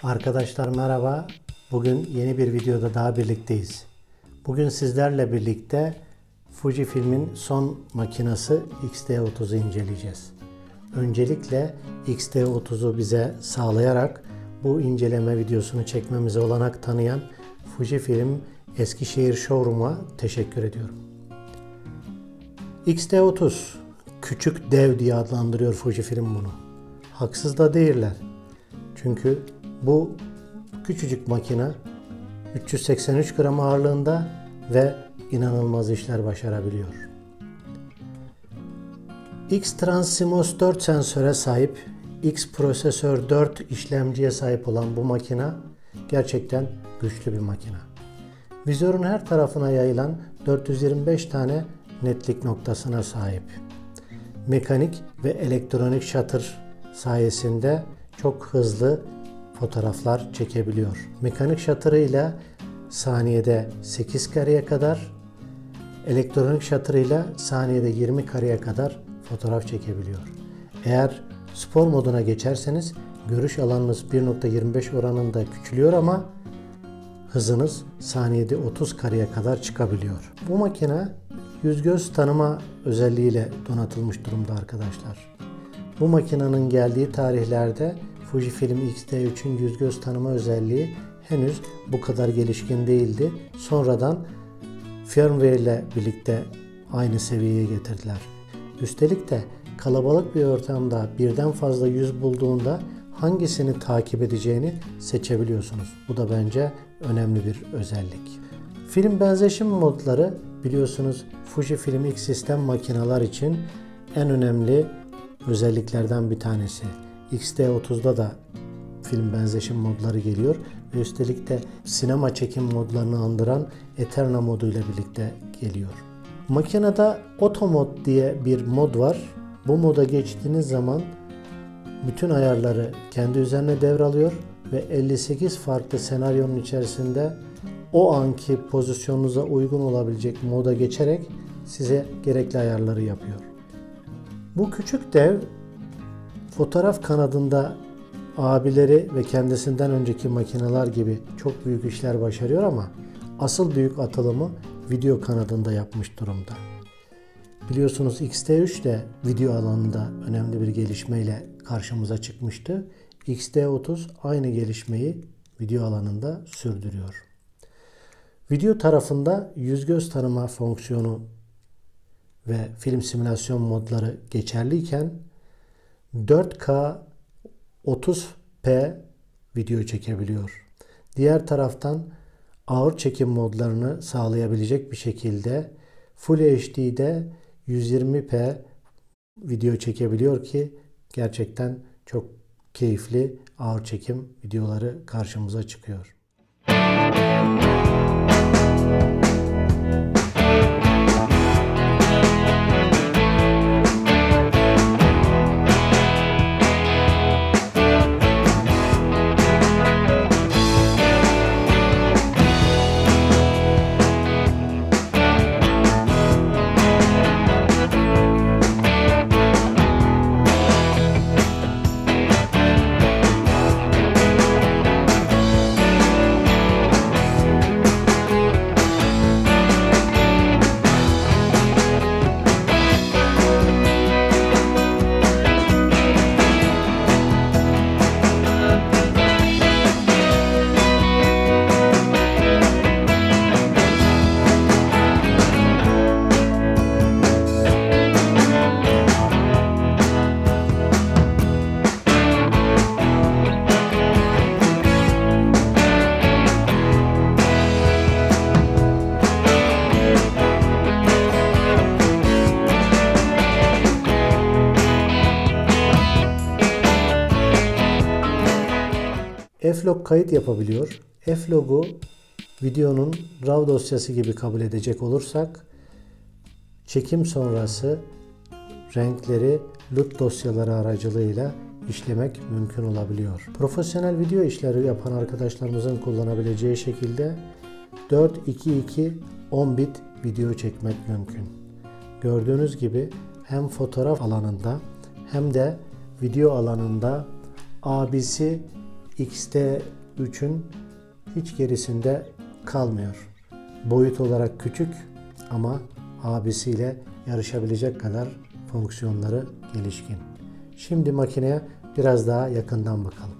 Arkadaşlar merhaba. Bugün yeni bir videoda daha birlikteyiz. Bugün sizlerle birlikte Fujifilm'in son makinesi X-T30'u inceleyeceğiz. Öncelikle X-T30'u bize sağlayarak bu inceleme videosunu çekmemize olanak tanıyan Fujifilm Eskişehir Showroom'a teşekkür ediyorum. X-T30 küçük dev diye adlandırıyor Fujifilm bunu. Haksız da değiller. Çünkü bu küçücük makine 383 gram ağırlığında ve inanılmaz işler başarabiliyor. X-Transmos 4 sensöre sahip, X-Prosesör 4 işlemciye sahip olan bu makine gerçekten güçlü bir makine. Vizörün her tarafına yayılan 425 tane netlik noktasına sahip. Mekanik ve elektronik shutter sayesinde çok hızlı fotoğraflar çekebiliyor. Mekanik shutter ile saniyede 8 kareye kadar, elektronik shutter ile saniyede 20 kareye kadar fotoğraf çekebiliyor. Eğer spor moduna geçerseniz görüş alanınız 1.25 oranında küçülüyor ama hızınız saniyede 30 kareye kadar çıkabiliyor. Bu makine yüz göz tanıma özelliğiyle donatılmış durumda arkadaşlar. Bu makinenin geldiği tarihlerde Fujifilm X-T3'ün yüz göz tanıma özelliği henüz bu kadar gelişkin değildi. Sonradan firmware ile birlikte aynı seviyeye getirdiler. Üstelik de kalabalık bir ortamda birden fazla yüz bulduğunda hangisini takip edeceğini seçebiliyorsunuz. Bu da bence önemli bir özellik. Film benzeşim modları biliyorsunuz Fujifilm X sistem makineler için en önemli özelliklerden bir tanesi. X-T30'da da film benzeşim modları geliyor ve üstelik de sinema çekim modlarını andıran Eterna moduyla birlikte geliyor. Makinede Auto Mod diye bir mod var. Bu moda geçtiğiniz zaman bütün ayarları kendi üzerine devralıyor ve 58 farklı senaryonun içerisinde o anki pozisyonunuza uygun olabilecek moda geçerek size gerekli ayarları yapıyor. Bu küçük dev fotoğraf kanadında abileri ve kendisinden önceki makineler gibi çok büyük işler başarıyor ama asıl büyük atılımı video kanadında yapmış durumda. Biliyorsunuz X-T3 de video alanında önemli bir gelişmeyle karşımıza çıkmıştı. X-T30 aynı gelişmeyi video alanında sürdürüyor. Video tarafında yüz göz tanıma fonksiyonu ve film simülasyon modları geçerliyken 4K 30p video çekebiliyor. Diğer taraftan ağır çekim modlarını sağlayabilecek bir şekilde Full HD'de 120p video çekebiliyor ki gerçekten çok keyifli ağır çekim videoları karşımıza çıkıyor. F-Log kayıt yapabiliyor. F-Log'u videonun RAW dosyası gibi kabul edecek olursak çekim sonrası renkleri LUT dosyaları aracılığıyla işlemek mümkün olabiliyor. Profesyonel video işleri yapan arkadaşlarımızın kullanabileceği şekilde 4:2:2 10 bit video çekmek mümkün. Gördüğünüz gibi hem fotoğraf alanında hem de video alanında abisi X-T3'ün hiç gerisinde kalmıyor. Boyut olarak küçük ama abisiyle yarışabilecek kadar fonksiyonları gelişkin. Şimdi makineye biraz daha yakından bakalım.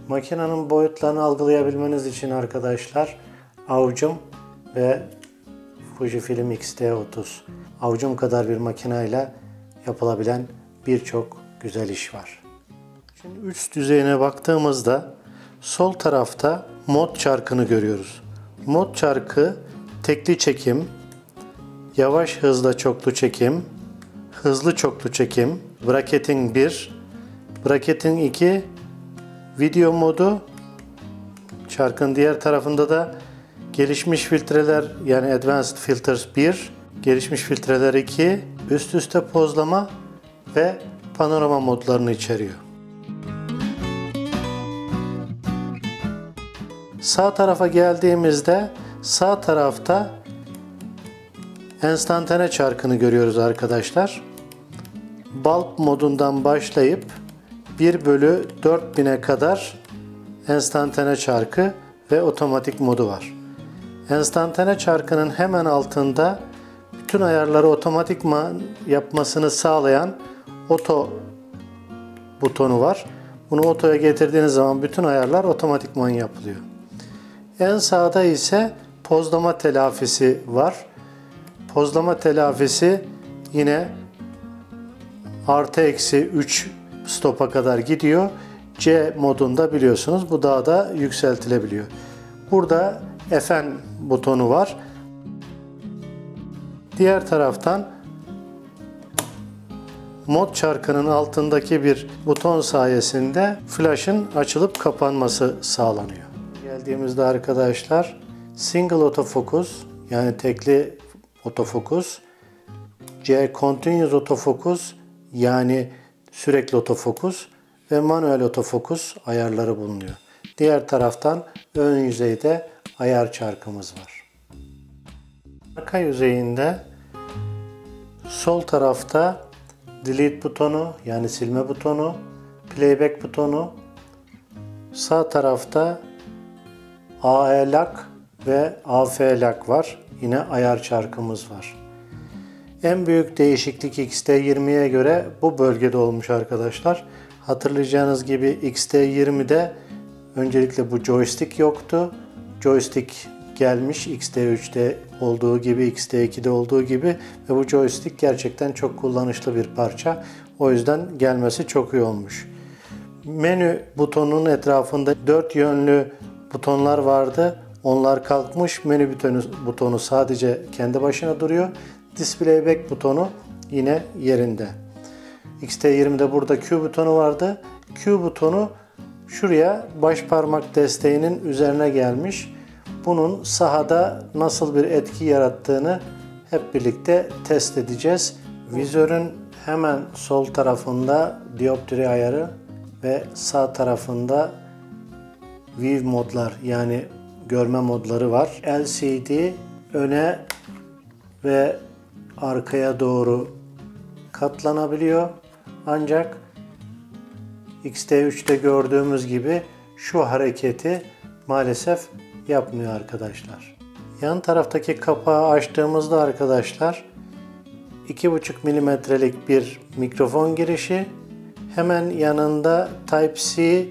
Makinenin boyutlarını algılayabilmeniz için arkadaşlar avucum ve Fujifilm X-T30 avucum kadar bir makineyle yapılabilen birçok güzel iş var. Şimdi üst düzeyine baktığımızda sol tarafta mod çarkını görüyoruz. Mod çarkı tekli çekim, yavaş hızla çoklu çekim, hızlı çoklu çekim, bracketing 1, bracketing 2, video modu, çarkın diğer tarafında da gelişmiş filtreler yani Advanced Filters 1, gelişmiş filtreler 2, üst üste pozlama ve panorama modlarını içeriyor. Sağ tarafa geldiğimizde sağ tarafta enstantane çarkını görüyoruz arkadaşlar. Bulb modundan başlayıp 1/4000'e kadar enstantane çarkı ve otomatik modu var. Enstantane çarkının hemen altında bütün ayarları otomatikman yapmasını sağlayan oto butonu var. Bunu otoya getirdiğiniz zaman bütün ayarlar otomatikman yapılıyor. En sağda ise pozlama telafisi var. Pozlama telafisi yine +/-3 stopa kadar gidiyor. C modunda biliyorsunuz bu daha da yükseltilebiliyor. Burada FN butonu var. Diğer taraftan mod çarkının altındaki bir buton sayesinde flash'ın açılıp kapanması sağlanıyor. Geldiğimizde arkadaşlar single autofocus yani tekli otofokus, C continuous autofocus yani sürekli otofokus ve manuel otofokus ayarları bulunuyor. Diğer taraftan ön yüzeyde ayar çarkımız var. Arka yüzeyinde sol tarafta delete butonu yani silme butonu, playback butonu, sağ tarafta AE lock ve AF lock var. Yine ayar çarkımız var. En büyük değişiklik X-T20'ye göre bu bölgede olmuş arkadaşlar. Hatırlayacağınız gibi X-T20'de öncelikle bu joystick yoktu. Joystick gelmiş X-T3'te olduğu gibi, X-T2'de olduğu gibi ve bu joystick gerçekten çok kullanışlı bir parça. O yüzden gelmesi çok iyi olmuş. Menü butonunun etrafında 4 yönlü butonlar vardı. Onlar kalkmış. Menü butonu sadece kendi başına duruyor. Display back butonu yine yerinde. X-T20'de burada Q butonu vardı. Q butonu şuraya baş parmak desteğinin üzerine gelmiş. Bunun sahada nasıl bir etki yarattığını hep birlikte test edeceğiz. Vizörün hemen sol tarafında dioptri ayarı ve sağ tarafında view modlar yani görme modları var. LCD öne ve arkaya doğru katlanabiliyor. Ancak X-T3'te gördüğümüz gibi şu hareketi maalesef yapmıyor arkadaşlar. Yan taraftaki kapağı açtığımızda arkadaşlar 2,5 milimetrelik bir mikrofon girişi, hemen yanında Type-C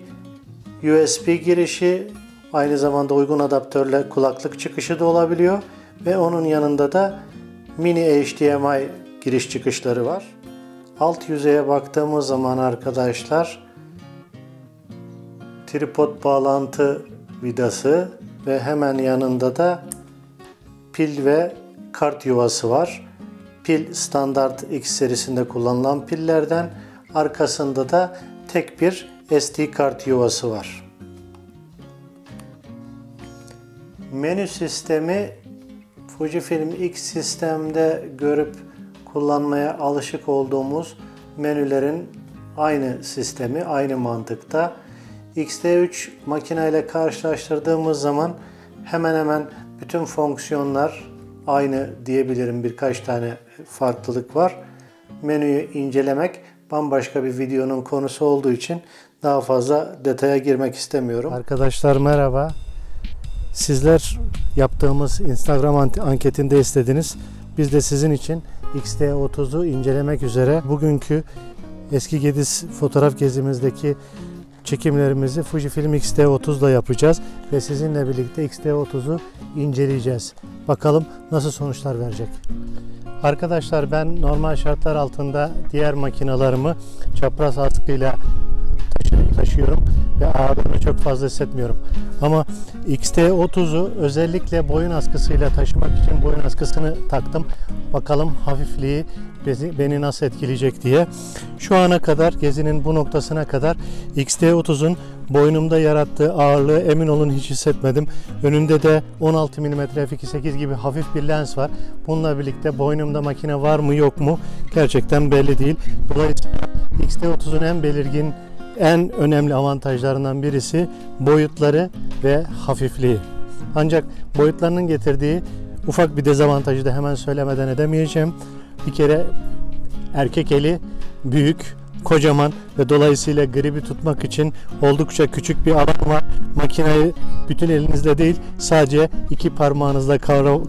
USB girişi, aynı zamanda uygun adaptörle kulaklık çıkışı da olabiliyor ve onun yanında da mini HDMI giriş çıkışları var. Alt yüzeye baktığımız zaman arkadaşlar tripod bağlantı vidası ve hemen yanında da pil ve kart yuvası var. Pil standart X serisinde kullanılan pillerden, arkasında da tek bir SD kart yuvası var. Menü sistemi Fujifilm X sistemde görüp kullanmaya alışık olduğumuz menülerin aynı sistemi, aynı mantıkta. X-T3 makineyle karşılaştırdığımız zaman hemen hemen bütün fonksiyonlar aynı diyebilirim. Birkaç tane farklılık var. Menüyü incelemek bambaşka bir videonun konusu olduğu için Daha fazla detaya girmek istemiyorum. Arkadaşlar merhaba. Sizler yaptığımız Instagram anketinde istediniz. Biz de sizin için X-T30'u incelemek üzere bugünkü Eski Gediz fotoğraf gezimizdeki çekimlerimizi Fujifilm X-T30 ile yapacağız ve sizinle birlikte X-T30'u inceleyeceğiz. Bakalım nasıl sonuçlar verecek. Arkadaşlar ben normal şartlar altında diğer makinalarımı çapraz askıyla taşıyorum ve ağırlığını çok fazla hissetmiyorum. Ama X-T30'u özellikle boyun askısıyla taşımak için boyun askısını taktım. Bakalım hafifliği beni nasıl etkileyecek diye. Şu ana kadar, gezinin bu noktasına kadar X-T30'un boynumda yarattığı ağırlığı emin olun hiç hissetmedim. Önünde de 16 mm f2.8 gibi hafif bir lens var. Bununla birlikte boynumda makine var mı yok mu gerçekten belli değil. Dolayısıyla X-T30'un en belirgin, en önemli avantajlarından birisi boyutları ve hafifliği. Ancak boyutlarının getirdiği ufak bir dezavantajı da hemen söylemeden edemeyeceğim. Bir kere erkek eli büyük, kocaman ve dolayısıyla gribi tutmak için oldukça küçük bir alan var. Makineyi bütün elinizle değil, sadece iki parmağınızla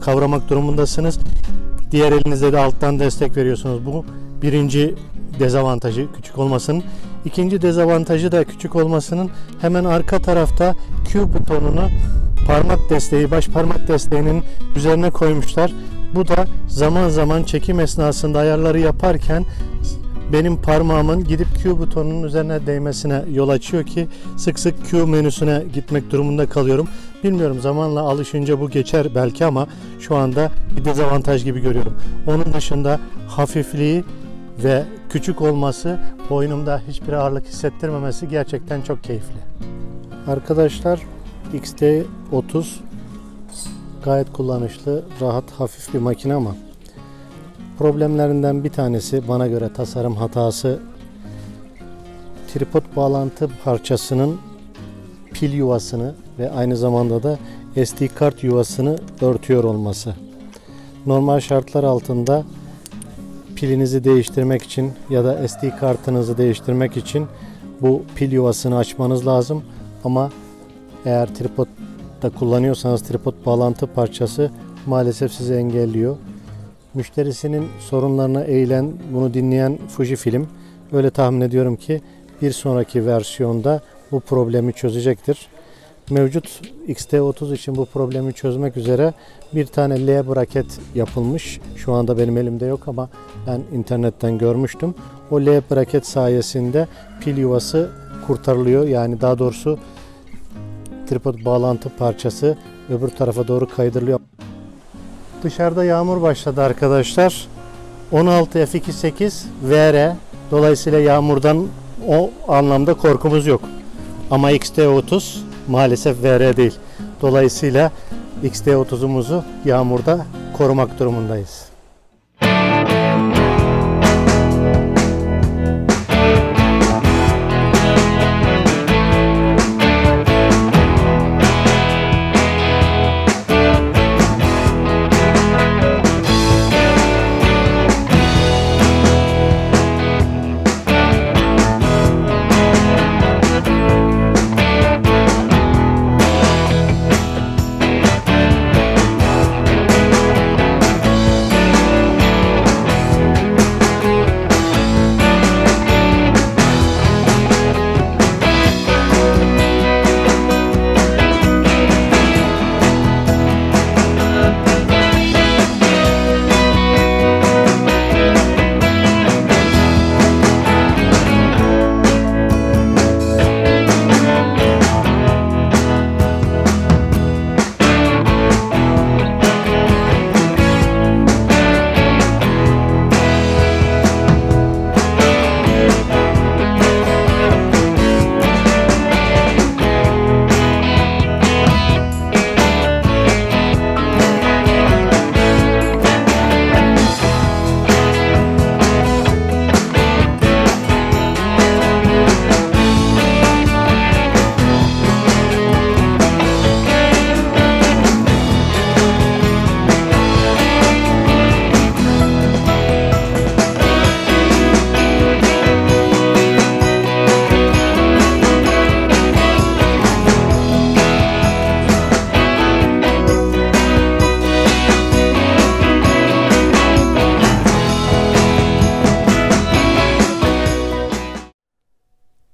kavramak durumundasınız. Diğer elinizle de alttan destek veriyorsunuz. Bu birinci dezavantajı, küçük olmasının. İkinci dezavantajı da küçük olmasının hemen arka tarafta Q butonunu parmak desteği, baş parmak desteğinin üzerine koymuşlar. Bu da zaman zaman çekim esnasında ayarları yaparken benim parmağımın gidip Q butonunun üzerine değmesine yol açıyor ki sık sık Q menüsüne gitmek durumunda kalıyorum. Bilmiyorum, zamanla alışınca bu geçer belki ama şu anda bir dezavantaj gibi görüyorum. Onun dışında hafifliği ve küçük olması, boynumda hiçbir ağırlık hissettirmemesi gerçekten çok keyifli. Arkadaşlar X-T30 gayet kullanışlı, rahat, hafif bir makine ama problemlerinden bir tanesi bana göre tasarım hatası, tripod bağlantı parçasının pil yuvasını ve aynı zamanda da SD kart yuvasını örtüyor olması. Normal şartlar altında pilinizi değiştirmek için ya da SD kartınızı değiştirmek için bu pil yuvasını açmanız lazım. Ama eğer tripodda kullanıyorsanız tripod bağlantı parçası maalesef sizi engelliyor. Müşterisinin sorunlarına eğilen, bunu dinleyen Fujifilm öyle tahmin ediyorum ki bir sonraki versiyonda bu problemi çözecektir. Mevcut X-T30 için bu problemi çözmek üzere bir tane L braket yapılmış. Şu anda benim elimde yok ama ben internetten görmüştüm. O L braket sayesinde pil yuvası kurtarılıyor. Yani daha doğrusu tripod bağlantı parçası öbür tarafa doğru kaydırılıyor. Dışarıda yağmur başladı arkadaşlar. 16 f2.8 VR. Dolayısıyla yağmurdan o anlamda korkumuz yok. Ama X-T30 maalesef VR değil. Dolayısıyla X-T30'umuzu yağmurda korumak durumundayız.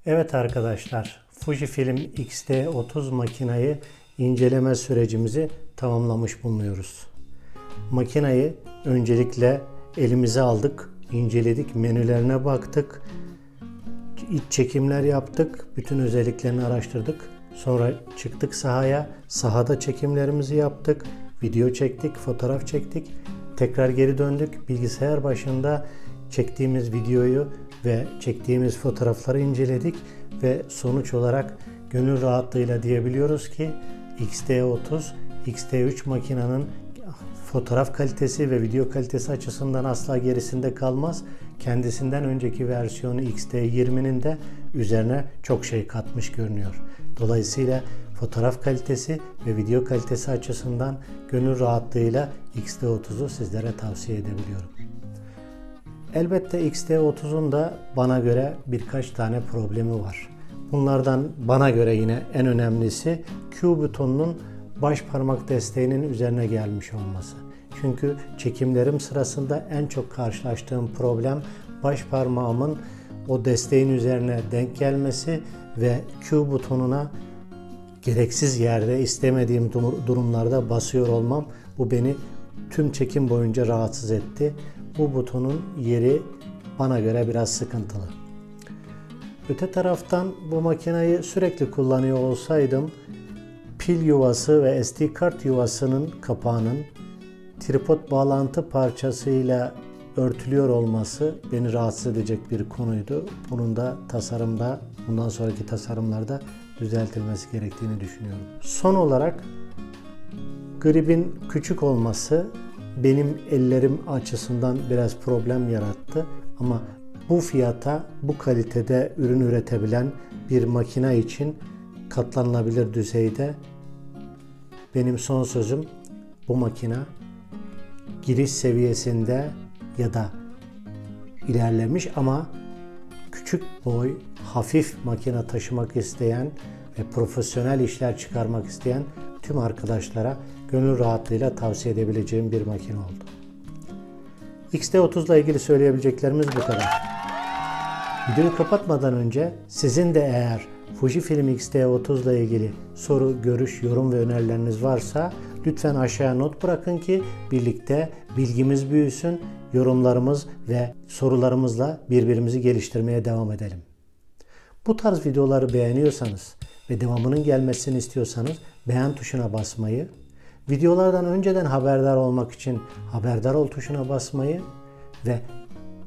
Evet arkadaşlar, Fujifilm X-T30 makinayı inceleme sürecimizi tamamlamış bulunuyoruz. Makinayı öncelikle elimize aldık, inceledik, menülerine baktık, iç çekimler yaptık, bütün özelliklerini araştırdık. Sonra çıktık sahaya, sahada çekimlerimizi yaptık, video çektik, fotoğraf çektik. Tekrar geri döndük, bilgisayar başında çektiğimiz videoyu ve çektiğimiz fotoğrafları inceledik ve sonuç olarak gönül rahatlığıyla diyebiliyoruz ki X-T30, X-T3 makinenin fotoğraf kalitesi ve video kalitesi açısından asla gerisinde kalmaz. Kendisinden önceki versiyonu X-T20'nin de üzerine çok şey katmış görünüyor. Dolayısıyla fotoğraf kalitesi ve video kalitesi açısından gönül rahatlığıyla X-T30'u sizlere tavsiye edebiliyorum. Elbette X-T30'un da bana göre birkaç tane problemi var. Bunlardan bana göre yine en önemlisi Q butonunun baş parmak desteğinin üzerine gelmiş olması. Çünkü çekimlerim sırasında en çok karşılaştığım problem baş parmağımın o desteğin üzerine denk gelmesi ve Q butonuna gereksiz yerde istemediğim durumlarda basıyor olmam. Bu beni tüm çekim boyunca rahatsız etti. Bu butonun yeri bana göre biraz sıkıntılı. Öte taraftan bu makineyi sürekli kullanıyor olsaydım pil yuvası ve SD kart yuvasının kapağının tripod bağlantı parçasıyla örtülüyor olması beni rahatsız edecek bir konuydu. Bunun da tasarımda, bundan sonraki tasarımlarda düzeltilmesi gerektiğini düşünüyorum. Son olarak gripin küçük olması benim ellerim açısından biraz problem yarattı. Ama bu fiyata, bu kalitede ürün üretebilen bir makine için katlanılabilir düzeyde. Benim son sözüm, bu makine giriş seviyesinde ya da ilerlemiş ama küçük boy, hafif makine taşımak isteyen ve profesyonel işler çıkarmak isteyen tüm arkadaşlara gönül rahatlığıyla tavsiye edebileceğim bir makine oldu. X-T30 ile ilgili söyleyebileceklerimiz bu kadar. Videoyu kapatmadan önce sizin de eğer Fujifilm X-T30 ile ilgili soru, görüş, yorum ve önerileriniz varsa lütfen aşağıya not bırakın ki birlikte bilgimiz büyüsün, yorumlarımız ve sorularımızla birbirimizi geliştirmeye devam edelim. Bu tarz videoları beğeniyorsanız ve devamının gelmesini istiyorsanız beğen tuşuna basmayı, videolardan önceden haberdar olmak için haberdar ol tuşuna basmayı ve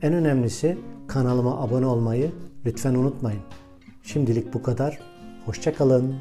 en önemlisi kanalıma abone olmayı lütfen unutmayın. Şimdilik bu kadar. Hoşça kalın.